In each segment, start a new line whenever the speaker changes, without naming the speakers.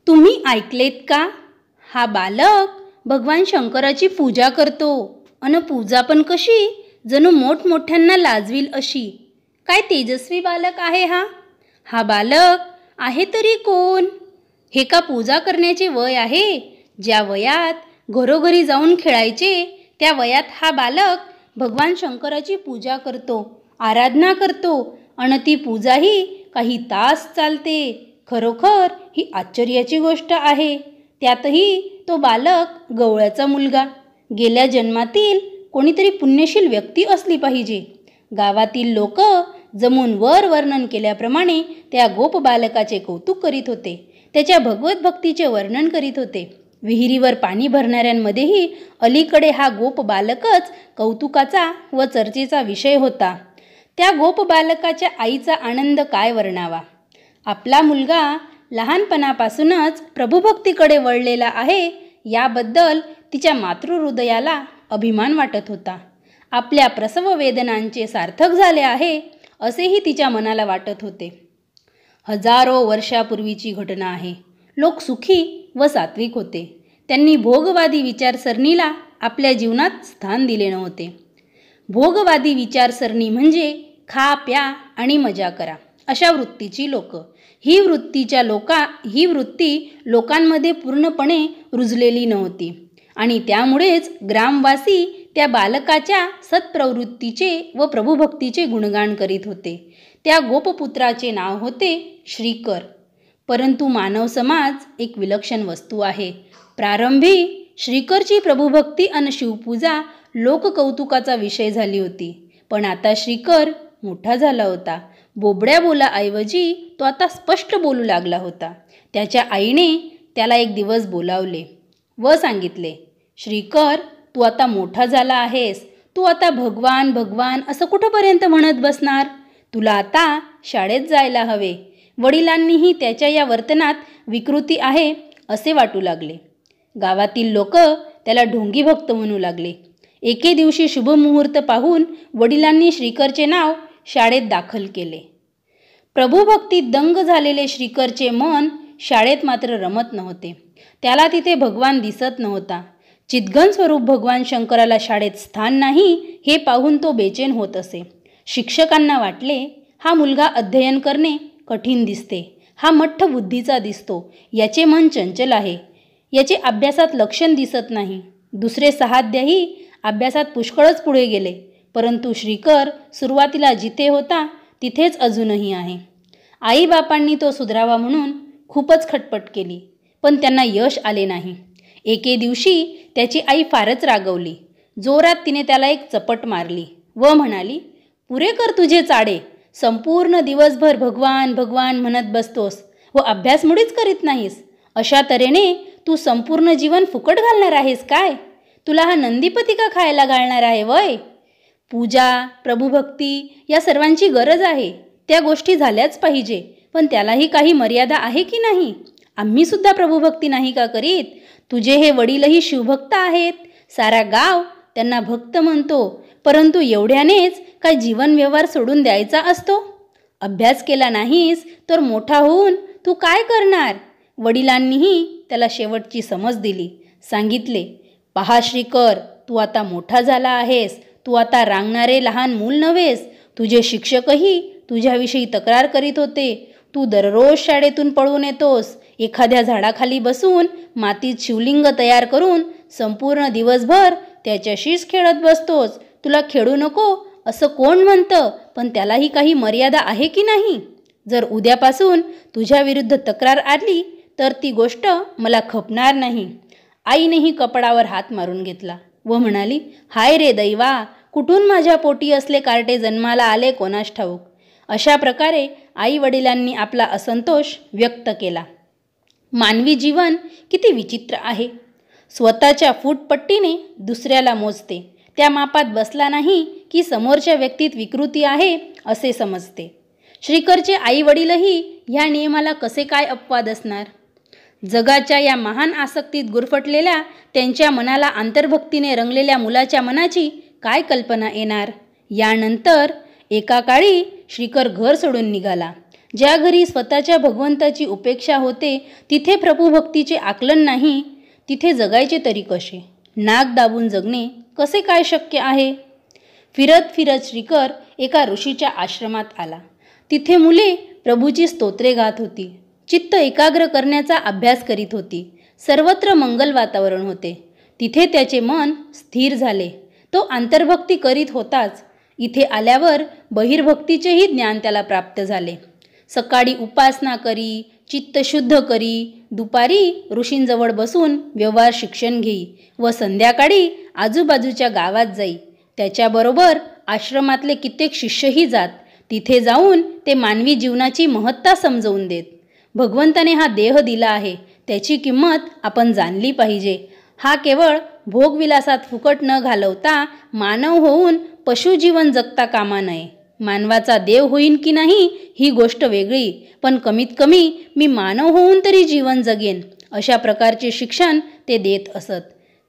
तुम्ही ऐकलेत का? हा बालक भगवान शंकराची पूजा करतो. अन पूजा पण कशी, जणू मोठमोठ्यांना लाजवील अशी. काय तेजस्वी बालक आहे हा. हा बालक आहे तरी कोण? हे का पूजा करण्याचे वय आहे? ज्या वयात घरोघरी जाऊन खेळायचे त्या वयात हा बालक भगवान शंकराची पूजा करतो, आराधना करतो. अन ती पूजाही काही तास चालते. खरोखर ही आश्चर्याची गोष्ट आहे. त्यातही तो बालक गवळ्याचा मुलगा. गेल्या जन्मातील कोणीतरी पुण्यशील व्यक्ती असली पाहिजे. गावातील लोक जमून वर वर्णन केल्याप्रमाणे त्या गोप बालकाचे कौतुक करीत होते. त्याच्या भगवत भक्तीचे वर्णन करीत होते. विहिरीवर पाणी भरणाऱ्यांमध्येही अलीकडे हा गोप बालकच कौतुकाचा व चर्चेचा विषय होता. त्या गोप बालकाच्या आईचा आनंद काय वर्णावा. आपला मुलगा लहानपणापासूनच प्रभुभक्तीकडे वळलेला आहे याबद्दल तिच्या मातृहृदयाला अभिमान वाटत होता. आपल्या प्रसव वेदनांचे सार्थक झाले आहे असेही तिच्या मनाला वाटत होते. हजारो वर्षापूर्वीची घटना आहे. लोक सुखी व सात्विक होते. त्यांनी भोगवादी विचारसरणीला आपल्या जीवनात स्थान दिले नव्हते. भोगवादी विचारसरणी म्हणजे खा प्या आणि मजा करा अशा वृत्तीची लोक. ही वृत्ती लोकांमध्ये पूर्णपणे रुजलेली नव्हती आणि त्यामुळेच ग्रामवासी त्या बालकाच्या सत्प्रवृत्तीचे व प्रभुभक्तीचे गुणगान करीत होते. त्या गोपपुत्राचे नाव होते श्रीकर. परंतु मानव समाज एक विलक्षण वस्तू आहे. प्रारंभी श्रीकरची प्रभुभक्ती अन शिवपूजा लोककौतुकाचा विषय झाली होती. पण आता श्रीकर मोठा झाला होता. बोबड्या बोलाऐवजी तो आता स्पष्ट बोलू लागला होता. त्याच्या आईने त्याला एक दिवस बोलावले व सांगितले, श्रीकर, तू आता मोठा झाला आहेस. तू आता भगवान भगवान असं कुठंपर्यंत म्हणत बसणार? तुला आता शाळेत जायला हवे. वडिलांनीही त्याच्या या वर्तनात विकृती आहे असे वाटू लागले. गावातील लोक त्याला ढोंगी भक्त म्हणू लागले. एके दिवशी शुभमुहूर्त पाहून वडिलांनी श्रीकरचे नाव शाळेत दाखल केले. प्रभुभक्तीत दंग झालेले श्रीकरचे मन शाळेत मात्र रमत नव्हते. त्याला तिथे भगवान दिसत नव्हता. चिद्घन स्वरूप भगवान शंकराला शाळेत स्थान नाही हे पाहून तो बेचैन होत असे. शिक्षकांना वाटले, हा मुलगा अध्ययन करणे कठीण दिसते. हा मठ्ठ बुद्धीचा दिसतो. याचे मन चंचल आहे. याचे अभ्यासात लक्षण दिसत नाही. दुसरे सहाध्यायी अभ्यासात पुष्कळच पुढे गेले. परंतु श्रीकर सुरुवातीला जिथे होता तिथेच अजूनही आहे. आईबापांनी तो सुधारावा म्हणून खूपच खटपट केली, पण त्यांना यश आले नाही. एके दिवशी त्याची आई फारच रागवली. जोरात तिने त्याला एक चपट मारली व म्हणाली, पुरे कर तुझे चाडे. संपूर्ण दिवसभर भगवान भगवान म्हणत बसतोस व अभ्यास मुळीच करीत नाहीस. अशा तऱ्हेने तू संपूर्ण जीवन फुकट घालणार आहेस काय? तुला हा नंदीपती का खायला घालणार आहे वय? पूजा, प्रभुभक्ती या सर्वांची गरज आहे. त्या गोष्टी झाल्याच पाहिजे, पण त्यालाही काही मर्यादा आहे की नाही? आम्ही सुद्धा प्रभुभक्ती नाही का करीत? तुझे हे वडीलही शिवभक्त आहेत. सारा गाव त्यांना भक्त म्हणतो. परंतु एवढ्यानेच काय जीवन व्यवहार सोडून द्यायचा असतो? अभ्यास केला नाहीस तर मोठा होऊन तू काय करणार? वडिलांनीही त्याला शेवटची समज दिली. सांगितले, पहा श्रीकर, तू आता मोठा झाला आहेस. तू आता रांगणारे लहान मूल नव्हेस. तुझे शिक्षकही तुझ्याविषयी तक्रार करीत होते. तू दररोज शाळेतून पळून येतोस. एखाद्या झाडाखाली बसून मातीत शिवलिंग तयार करून संपूर्ण दिवसभर त्याच्याशीच खेळत बसतोस. तुला खेळू नको असं कोण म्हणतं? पण त्यालाही काही मर्यादा आहे की नाही? जर उद्यापासून तुझ्या विरुद्ध तक्रार आली तर ती गोष्ट मला खपणार नाही. आईनेही कपडावर हात मारून घेतला व म्हणाली, हाय रे दैवा, कुठून माझ्या पोटी असले कार्टे जन्माला आले कोणास ठाऊक. अशा प्रकारे आई वडिलांनी आपला असंतोष व्यक्त केला. मानवी जीवन किती विचित्र आहे. स्वतःच्या फूटपट्टीने दुसऱ्याला मोजते. त्या मापात बसला नाही की समोरच्या व्यक्तीत विकृती आहे असे समजते. श्रीकरचे आई वडीलही ह्या नियमाला कसे काय अपवाद असणार? जगाच्या या महान आसक्तीत गुरफटलेल्या त्यांच्या मनाला अंतर्भक्तीने रंगलेल्या मुलाच्या मनाची काय कल्पना येणार? यानंतर एका काळी श्रीकर घर सोडून निघाला. ज्या घरी स्वतःच्या भगवंताची उपेक्षा होते, तिथे प्रभुभक्तीचे आकलन नाही, तिथे जगायचे तरी कसे? नाक दाबून जगणे कसे काय शक्य आहे? फिरत फिरत श्रीकर एका ऋषीच्या आश्रमात आला. तिथे मुले प्रभूची स्तोत्रे गात होती. चित्त एकाग्र करण्याचा अभ्यास करीत होती. सर्वत्र मंगल वातावरण होते. तिथे त्याचे मन स्थिर झाले. तो अंतर्भक्ती करीत होताच. इथे आल्यावर बहिर्भक्तीचेही ज्ञान त्याला प्राप्त झाले. सकाळी उपासना करी, चित्त शुद्ध करी, दुपारी ऋषींजवळ बसून व्यवहार शिक्षण घेई व संध्याकाळी आजूबाजूच्या गावात जाई. त्याच्याबरोबर आश्रमातले कित्येक शिष्यही जात. तिथे जाऊन ते मानवी जीवनाची महत्ता समजवून देत. भगवंताने हा देह दिला आहे, त्याची किंमत आपण जाणली पाहिजे. हा केवळ भोगविलासात फुकट न घालवता मानव होऊन पशुजीवन जगता कामा नये. मानवाचा देव होईन की नाही ही गोष्ट वेगळी, पण कमीत कमी मी मानव होऊन तरी जीवन जगेन, अशा प्रकारचे शिक्षण ते देत असत.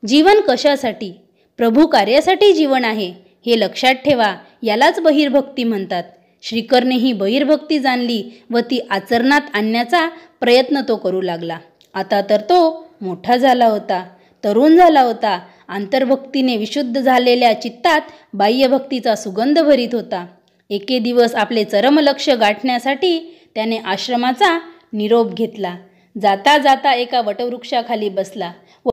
जीवन कशासाठी? प्रभू कार्यासाठी जीवन आहे, हे लक्षात ठेवा. यालाच बहिर्भक्ती म्हणतात. श्रीकरने ही बहिर्भक्ती जाणली व ती आचरणात आणण्याचा प्रयत्न तो करू लागला. आता तर तो मोठा झाला होता, तरुण झाला होता. अंतर्भक्तीने विशुद्ध झालेल्या चित्तात बाह्यभक्तीचा सुगंध भरीत होता. एके दिवस आपले चरम लक्ष गाठण्यासाठी त्याने आश्रमाचा निरोप घेतला. जाता जाता एका वटवृक्षाखाली बसला व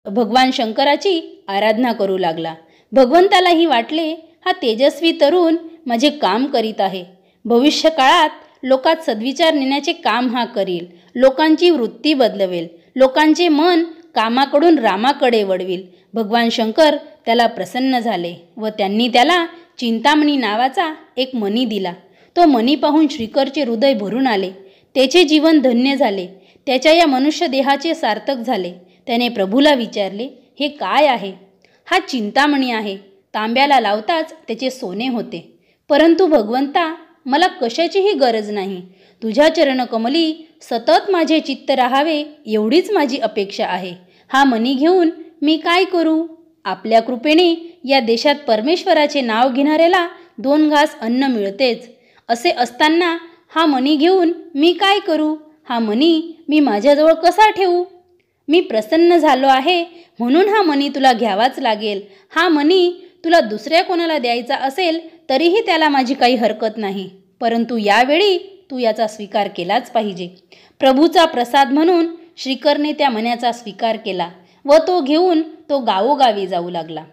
भगवान शंकराची आराधना करू लागला. भगवंतालाही वाटले, हा तेजस्वी तरुण माझे काम करीत आहे. भविष्य काळात लोकात सद्विचार नेण्याचे काम हा करील. लोकांची वृत्ती बदलवेल. लोकांचे मन कामाकडून रामाकडे वळविल. भगवान शंकर त्याला प्रसन्न झाले व त्यांनी त्याला चिंतामणी नावाचा एक मणी दिला. तो मणी पाहून श्रीकरचे हृदय भरून आले. त्याचे जीवन धन्य झाले. त्याच्या या मनुष्य देहाचे सार्थक झाले. त्याने प्रभूला विचारले, हे काय आहे? हा चिंतामणी आहे. तांब्याला लावताच त्याचे सोने होते. परंतु भगवंता, मला कशाचीही गरज नाही. तुझ्या चरणकमली सतत माझे चित्त राहावे एवढीच माझी अपेक्षा आहे. हा मणी घेऊन मी काय करू? आपल्या कृपेने या देशात परमेश्वराचे नाव घेणाऱ्याला 2 घास अन्न मिळतेच. असे असताना हा मणी घेऊन मी काय करू? हा मणी मी माझ्याजवळ कसा ठेवू? मी प्रसन्न झालो आहे म्हणून हा मणी तुला घ्यावाच लागेल. हा मणी तुला दुसऱ्या कोणाला द्यायचा असेल तरीही त्याला माझी काही हरकत नाही, परंतु यावेळी तू याचा स्वीकार केलाच पाहिजे. प्रभूचा प्रसाद म्हणून श्रीकरने त्या मण्याचा स्वीकार केला व तो घेऊन तो गावोगावी जाऊ लागला.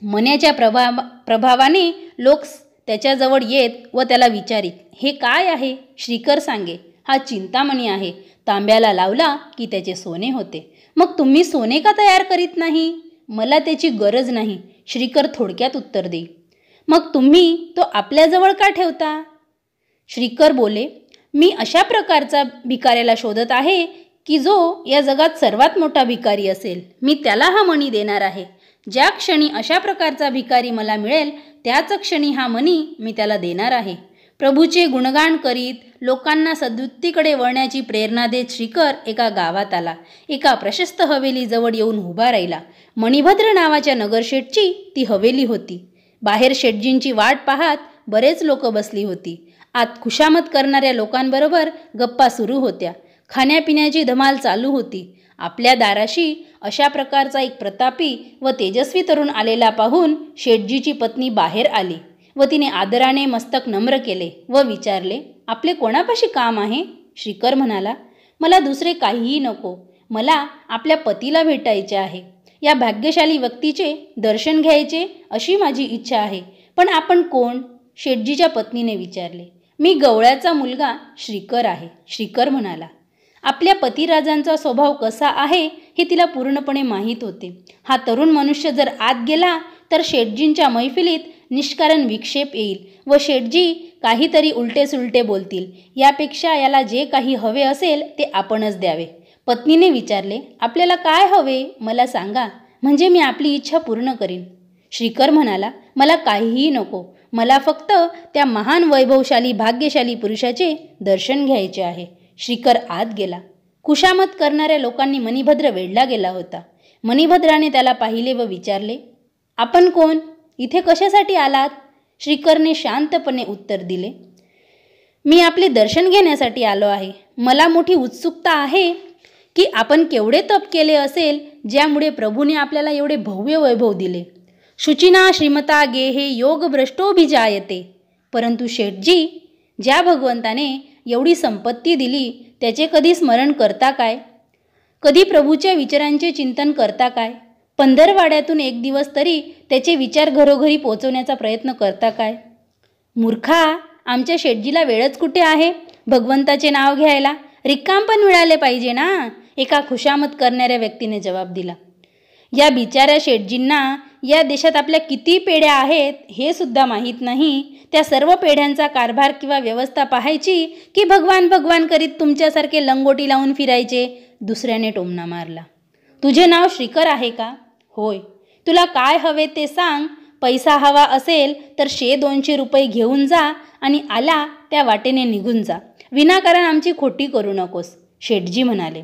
मण्याच्या प्रभावाने लोक त्याच्याजवळ येत व त्याला विचारित, हे काय आहे? श्रीकर सांगे, हा चिंतामणी आहे. तांब्याला लावला की त्याचे सोने होते. मग तुम्ही सोने का तयार करीत नाही? मला त्याची गरज नाही, श्रीकर थोडक्यात उत्तर देई. मग तुम्ही तो आपल्याजवळ का ठेवता? श्रीकर बोले, मी अशा प्रकारचा भिकाऱ्याला शोधत आहे की जो या जगात सर्वात मोठा भिकारी असेल. मी त्याला हा मणी देणार आहे. ज्या क्षणी अशा प्रकारचा भिकारी मला मिळेल त्याच क्षणी हा मणी मी त्याला देणार आहे. प्रभूचे गुणगान करीत लोकांना सद्वृत्तीकडे वळण्याची प्रेरणा देत श्रीकर एका गावात आला. एका प्रशस्त हवेलीजवळ येऊन उभा राहिला. मणिभद्र नावाच्या नगरशेठची ती हवेली होती. बाहेर शेठजींची वाट पाहत बरेच लोक बसली होती. आत खुशामत करणाऱ्या लोकांबरोबर गप्पा सुरू होत्या. खाण्यापिण्याची धमाल चालू होती. आपल्या दाराशी अशा प्रकारचा एक प्रतापी व तेजस्वी तरुण आलेला पाहून शेठजीची पत्नी बाहेर आली व तिने आदराने मस्तक नम्र केले व विचारले, आपले कोणापाशी काम आहे? श्रीकर म्हणाला, मला दुसरे काहीही नको. मला आपल्या पतीला भेटायचे आहे. या भाग्यशाली व्यक्तीचे दर्शन घ्यायचे अशी माझी इच्छा आहे. पण आपण कोण? शेठजीच्या पत्नीने विचारले. मी गवळ्याचा मुलगा श्रीकर आहे. श्रीकर म्हणाला, आपल्या पतिराजांचा स्वभाव कसा आहे हे तिला पूर्णपणे माहीत होते. हा तरुण मनुष्य जर आत गेला तर शेठजींच्या मैफिलीत निष्कारण विक्षेप येईल व शेठजी काहीतरी उलटे-सुलटे बोलतील. यापेक्षा याला जे काही हवे असेल ते आपणच द्यावे. पत्नीने विचारले, आपल्याला काय हवे मला सांगा, म्हणजे मी आपली इच्छा पूर्ण करीन. श्रीकर म्हणाला, मला काहीही नको. मला फक्त त्या महान वैभवशाली भाग्यशाली पुरुषाचे दर्शन घ्यायचे आहे. श्रीकर आत गेला. खुशामत करणाऱ्या लोकांनी मणिभद्र वेढला गेला होता. मणिभद्राने त्याला पाहिले व विचारले, आपण कोण? इथे कशासाठी आलात? श्रीकरने शांतपणे उत्तर दिले, मी आपले दर्शन घेण्यासाठी आलो आहे. मला मोठी उत्सुकता आहे की आपण केवढे तप केले असेल ज्यामुळे प्रभूने आपल्याला एवढे भव्य वैभव दिले. शुचिना श्रीमता गेहे योग भ्रष्टोभिजायते. परंतु शेठजी, ज्या भगवंताने एवढी संपत्ती दिली त्याचे कधी स्मरण करता काय? कधी प्रभूच्या विचारांचे चिंतन करता काय? पंधरवाड्यातून एक दिवस तरी त्याचे विचार घरोघरी पोचवण्याचा प्रयत्न करता काय? मूर्खा, आमच्या शेठजीला वेळच कुठे आहे भगवंताचे नाव घ्यायला? रिकाम पण मिळाले पाहिजे ना, एका खुशामत करणाऱ्या व्यक्तीने जबाब दिला. या बिचाऱ्या शेठजींना या देशात आपल्या किती पेढ्या आहेत हे सुद्धा माहीत नाही. त्या सर्व पेढ्यांचा कारभार किंवा व्यवस्था पाहायची की भगवान भगवान करीत तुमच्यासारखे लंगोटी लावून फिरायचे? दुसऱ्याने टोमणा मारला. तुझे नाव श्रीकर आहे का? होय. तुला काय हवे ते सांग. पैसा हवा असेल तर 100-200 रुपये घेऊन जा आणि आला त्या वाटेने निघून जा. विनाकारण आमची खोटी करू नकोस, शेठजी म्हणाले.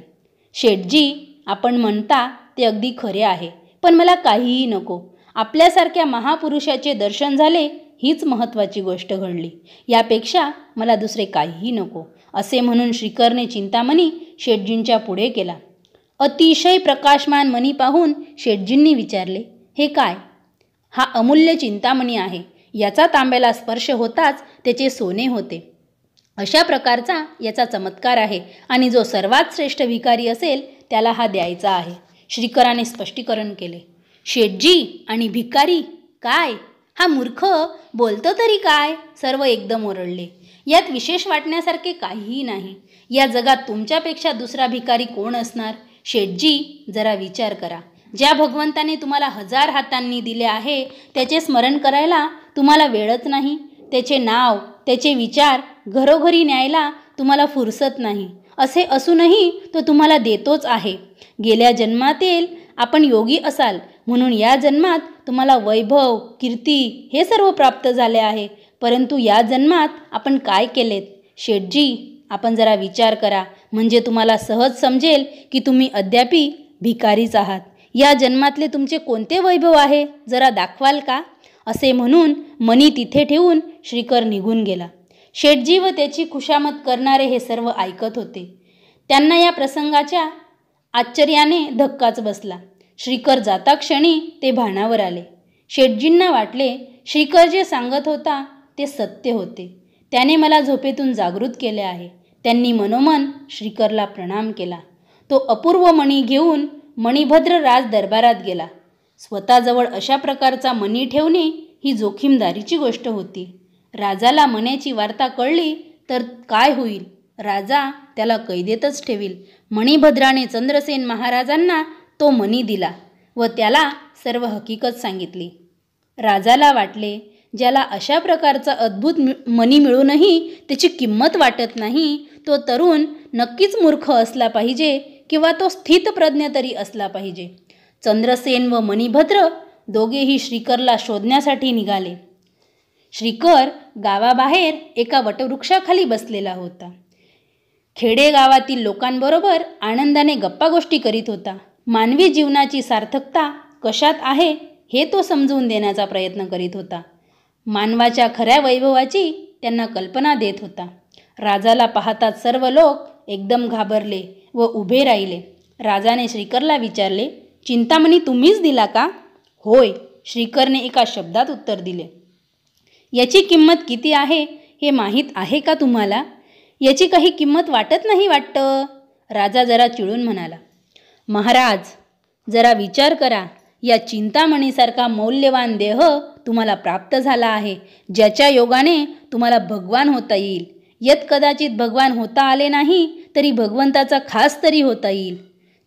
शेठजी, आपण म्हणता ते अगदी खरे आहे, पण मला काहीही नको. आपल्यासारख्या महापुरुषाचे दर्शन झाले हीच महत्त्वाची गोष्ट घडली. यापेक्षा मला दुसरे काहीही नको, असे म्हणून श्रीकरने चिंतामणी शेठजींच्या पुढे केला. अतिशय प्रकाशमान मणी पाहून शेठजींनी विचारले, हे काय? हा अमूल्य चिंतामणी आहे. याचा तांब्याला स्पर्श होताच त्याचे सोने होते. अशा प्रकारचा याचा चमत्कार आहे आणि जो सर्वात श्रेष्ठ भिकारी असेल त्याला हा द्यायचा आहे. श्रीकराने स्पष्टीकरण केले. शेठजी आणि भिकारी काय? हा मूर्ख बोलतो तरी काय? सर्व एकदम ओरडले. यात विशेष वाटण्यासारखे काहीही नाही. या जगात तुमच्यापेक्षा दुसरा भिकारी कोण असणार? शेठजी, जरा विचार करा. ज्या भगवंताने तुम्हाला 1000 हातांनी दिले आहे त्याचे स्मरण करायला तुम्हाला वेळच नाही. त्याचे नाव, त्याचे विचार घरोघरी न्यायला तुम्हाला फुरसत नाही. असे असूनही तो तुम्हाला देतोच आहे. गेल्या जन्मातील आपण योगी असाल म्हणून या जन्मात तुम्हाला वैभव, कीर्ती हे सर्व प्राप्त झाले आहे. परंतु या जन्मात आपण काय केलेत? शेठजी, आपण जरा विचार करा, म्हणजे तुम्हाला सहज समजेल की तुम्ही अद्यापी भिकारीच आहात. या जन्मातले तुमचे कोणते वैभव आहे जरा दाखवाल का? असे म्हणून मणी तिथे ठेवून श्रीकर निघून गेला. शेठजी व त्याची खुशामत करणारे हे सर्व ऐकत होते. त्यांना या प्रसंगाच्या आश्चर्याने धक्काच बसला. श्रीकर जाता क्षणी ते भानावर आले. शेठजींना वाटले श्रीकर जे सांगत होता ते सत्य होते. त्याने मला झोपेतून जागृत केले आहे. त्यांनी मनोमन श्रीकरला प्रणाम केला. तो अपूर्व मणी घेऊन मणिभद्र राज दरबारात गेला. स्वतःजवळ अशा प्रकारचा मणी ठेवणे ही जोखीमदारीची गोष्ट होती. राजाला मण्याची वार्ता कळली तर काय होईल? राजा त्याला कैदेतच ठेवील. मणिभद्राने चंद्रसेन महाराजांना तो मणी दिला व त्याला सर्व हकीकत सांगितली. राजाला वाटले ज्याला अशा प्रकारचा अद्भुत मणी मिळूनही त्याची किंमत वाटत नाही तो तरुण नक्कीच मूर्ख असला पाहिजे किंवा तो स्थितप्रज्ञ तरी असला पाहिजे. चंद्रसेन व मणिभद्र दोघेही श्रीकरला शोधण्यासाठी निघाले. श्रीकर गावाबाहेर एका वटवृक्षाखाली बसलेला होता. खेडेगावातील लोकांबरोबर आनंदाने गप्पागोष्टी करीत होता. मानवी जीवनाची सार्थकता कशात आहे हे तो समजवून देण्याचा प्रयत्न करीत होता. मानवाच्या खऱ्या वैभवाची त्यांना कल्पना देत होता. राजाला पाहताच सर्व लोक एकदम घाबरले व उभे राहिले. राजाने श्रीकरला विचारले, चिंतामणी तुम्हीच दिला का? होय, श्रीकरने एका शब्दात उत्तर दिले. याची किंमत किती आहे हे माहीत आहे का तुम्हाला? याची काही किंमत वाटत नाही वाटतं? राजा जरा चिडून म्हणाला. महाराज, जरा विचार करा. या चिंतामणीसारखा मौल्यवान देह तुम्हाला प्राप्त झाला आहे, ज्याच्या योगाने तुम्हाला भगवान होता येईल. यत कदाचित भगवान होता आले नाही तरी भगवंताचा खास तरी होता येईल.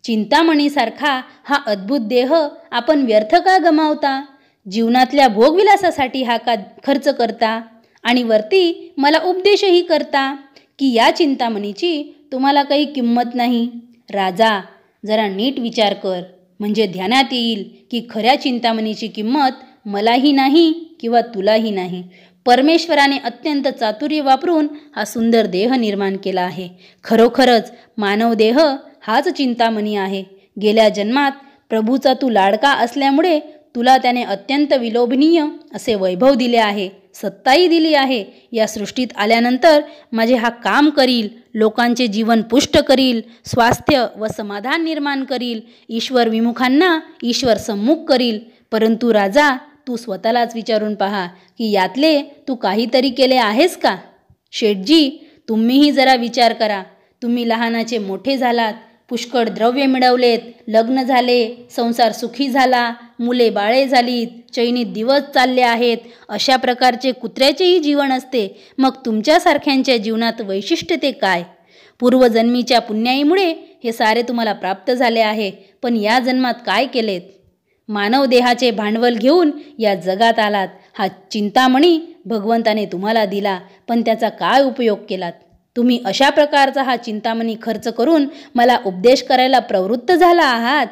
चिंतामणीसारखा हा अद्भुत देह आपण व्यर्थ का गमावता? जीवनातल्या भोगविलासासाठी हा का खर्च करता? आणि वरती मला उपदेशही करता की या चिंतामणीची तुम्हाला काही किंमत नाही. राजा, जरा नीट विचार कर, म्हणजे ध्यानात येईल की खऱ्या चिंतामणीची किंमत मलाही नाही किंवा तुलाही नाही. परमेश्वराने अत्यंत चातुर्य वापरून हा सुंदर देह निर्माण केला आहे. खरोखरच मानव देह हाच चिंतामणी आहे. गेल्या जन्मात प्रभूचा तू लाडका असल्यामुळे तुला त्याने अत्यंत विलोभनीय असे वैभव दिले आहे. सत्ताही दिली आहे. या सृष्टीत आल्यानंतर माझे हा काम करील, लोकांचे जीवन पुष्ट करील, स्वास्थ्य व समाधान निर्माण करील, ईश्वर विमुखांना ईश्वर सम्मुख करील. परंतु राजा, तू स्वतःलाच विचारून पहा की यातले तू काहीतरी केले आहेस का? शेठजी, तुम्हीही जरा विचार करा. तुम्ही लहानाचे मोठे झालात, पुष्कळ द्रव्य मिळवलेत, लग्न झाले, संसार सुखी झाला, मुले बाळे झालीत, चैनीत दिवस चालले आहेत. अशा प्रकारचे कुत्र्याचेही जीवन असते. मग तुमच्यासारख्यांच्या जीवनात वैशिष्ट्य ते काय? पूर्वजन्मीच्या पुण्याईमुळे हे सारे तुम्हाला प्राप्त झाले आहे. पण या जन्मात काय केलेत? मानव देहाचे भांडवल घेऊन या जगात आलात. हा चिंतामणी भगवंताने तुम्हाला दिला, पण त्याचा काय उपयोग केलात? तुम्ही अशा प्रकारचा हा चिंतामणी खर्च करून मला उपदेश करायला प्रवृत्त झाला आहात.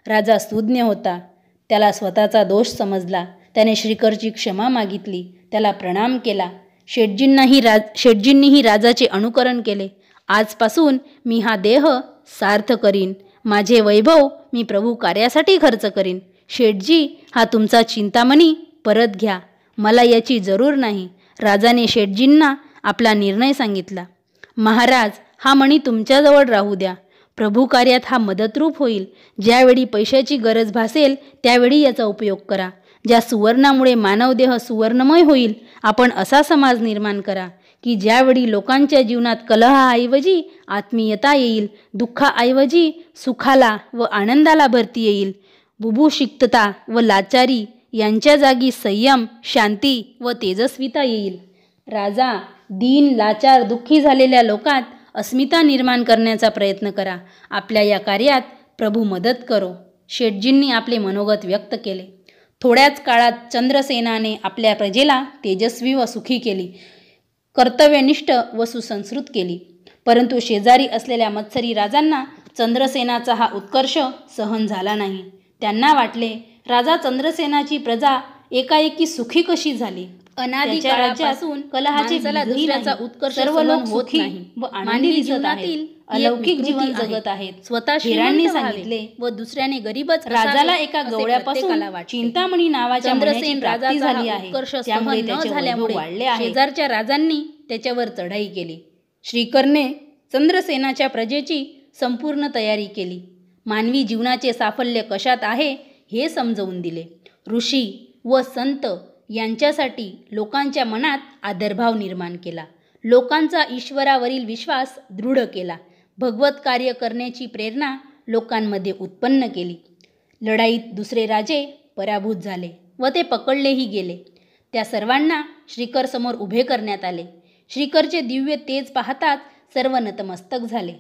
राजा सुज्ञ होता. त्याला स्वतःचा दोष समजला. त्याने श्रीकरची क्षमा मागितली, त्याला प्रणाम केला. शेठजींनीही राजाचे अनुकरण केले. आजपासून मी हा देह सार्थ करीन. माझे वैभव मी प्रभू कार्यासाठी खर्च करीन. शेठजी, हा तुमचा चिंतामणी परत घ्या. मला याची जरूर नाही. राजाने शेठजींना आपला निर्णय सांगितला. महाराज, हा मणी तुमच्याजवळ राहू द्या. प्रभू कार्यात हा मदतरूप होईल. ज्यावेळी पैशाची गरज भासेल त्यावेळी याचा उपयोग करा. ज्या सुवर्णामुळे मानवदेह सुवर्णमय होईल, आपण असा समाज निर्माण करा की ज्यावेळी लोकांच्या जीवनात कलहाऐवजी आत्मीयता येईल, दुःखाऐवजी सुखाला व आनंदाला भरती येईल. बुभुक्षिक्तता व लाचारी यांच्या जागी संयम, शांती व तेजस्विता येईल. राजा, दीन, लाचार, दुःखी झालेल्या लोकात अस्मिता निर्माण करण्याचा प्रयत्न करा. आपल्या या कार्यात प्रभू मदत करो. शेठजींनी आपले मनोगत व्यक्त केले. थोड्याच काळात चंद्रसेनाने आपल्या प्रजेला तेजस्वी व सुखी केली, कर्तव्यनिष्ठ व सुसंस्कृत केली. परंतु शेजारी असलेल्या मत्सरी राजांना चंद्रसेनाचा हा उत्कर्ष सहन झाला नाही. त्यांना वाटले, राजा चंद्रसेनाची प्रजा एकाएकी सुखी कशी झाली? अनादि काळापासून कलहाची दुसऱ्याचा उत्कर्ष सर्व लोक सुखी व आनंदी दिसत आहेत, अलौकिक जीवन जगत आहेत. स्वतः शिरांनी सांगितले व दुसऱ्याने गरीबच. राजाला एका गवळ्यापासून चिंतामणी नावाच्या चंद्रसेन राजा झाली आहे. त्यामुळे त्याचे वैभव वाढले आहे. शेजारच्या राजांनी त्याच्यावर चढाई केली. श्रीकरने चंद्रसेनाच्या प्रजेची संपूर्ण तयारी केली. मानवी जीवनाचे साफल्य कशात आहे हे समजवून दिले. ऋषी व संत यांच्यासाठी लोकांच्या मनात आदरभाव निर्माण केला. लोकांचा ईश्वरावरील विश्वास दृढ केला. भगवत कार्य करण्याची प्रेरणा लोकांमध्ये उत्पन्न केली. लढाईत दुसरे राजे पराभूत झाले व ते पकडलेही गेले. त्या सर्वांना श्रीकर समोर उभे करण्यात आले. श्रीकरचे दिव्य तेज पाहताच सर्व नतमस्तक झाले.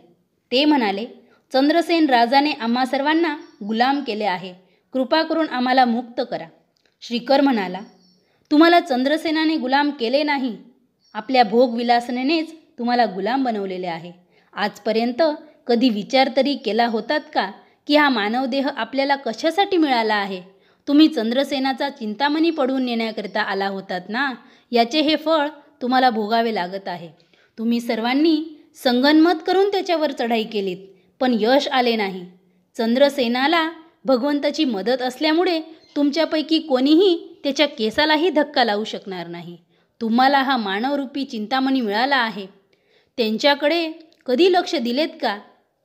ते म्हणाले, चंद्रसेन राजाने आम्हा सर्वांना गुलाम केले आहे. कृपा करून आम्हाला मुक्त करा. श्रीकर म्हणाला, तुम्हाला चंद्रसेनाने गुलाम केले नाही. आपल्या भोगविलासनेच तुम्हाला गुलाम बनवलेले आहे. आजपर्यंत कधी विचार तरी केला होतात का की हा मानवदेह आपल्याला कशासाठी मिळाला आहे? तुम्ही चंद्रसेनाचा चिंतामणी पडवून नेण्याकरिता आला होतात ना. याचे हे फळ तुम्हाला भोगावे लागत आहे. तुम्ही सर्वांनी संगनमत करून त्याच्यावर चढाई केलीत, पण यश आले नाही. चंद्रसेनाला भगवंताची मदत असल्यामुळे तुमच्यापैकी कोणीही त्याच्या केसालाही धक्का लावू शकणार नाही. तुम्हाला हा मानवरूपी चिंतामणी मिळाला आहे. त्यांच्याकडे कधी लक्ष दिलेत का?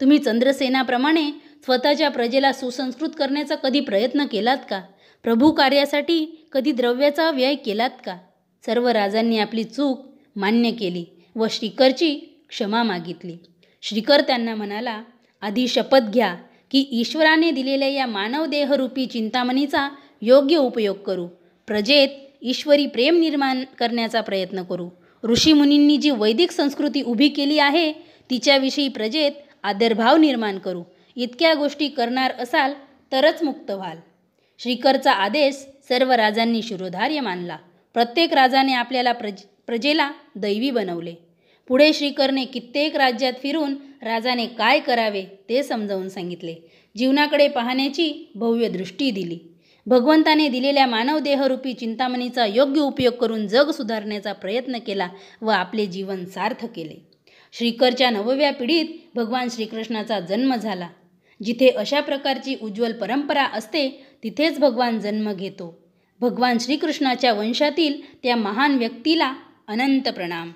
तुम्ही चंद्रसेनाप्रमाणे स्वतःच्या प्रजेला सुसंस्कृत करण्याचा कधी प्रयत्न केलात का? प्रभू कार्यासाठी कधी द्रव्याचा व्यय केलात का? सर्व राजांनी आपली चूक मान्य केली व श्रीकरची क्षमा मागितली. श्रीकर त्यांना म्हणाला, आधी शपथ घ्या की ईश्वराने दिलेल्या या मानवदेहरूपी चिंतामणीचा योग्य उपयोग करू. प्रजेत ईश्वरी प्रेम निर्माण करण्याचा प्रयत्न करू. ऋषीमुनींनी जी वैदिक संस्कृती उभी केली आहे तिच्याविषयी प्रजेत आदरभाव निर्माण करू. इतक्या गोष्टी करणार असाल तरच मुक्त व्हाल. श्रीकरचा आदेश सर्व राजांनी शिरोधार्य मानला. प्रत्येक राजाने आपल्याला प्रजेला दैवी बनवले. पुढे श्रीकरने कित्येक राज्यात फिरून राजाने काय करावे ते समजावून सांगितले. जीवनाकडे पाहण्याची भव्य दृष्टी दिली. भगवंताने दिलेल्या मानवदेहरूपी चिंतामणीचा योग्य उपयोग करून जग सुधारण्याचा प्रयत्न केला व आपले जीवन सार्थ केले. श्रीकरच्या 9व्या पिढीत भगवान श्रीकृष्णाचा जन्म झाला. जिथे अशा प्रकारची उज्ज्वल परंपरा असते तिथेच भगवान जन्म घेतो. भगवान श्रीकृष्णाच्या वंशातील त्या महान व्यक्तीला अनंत प्रणाम.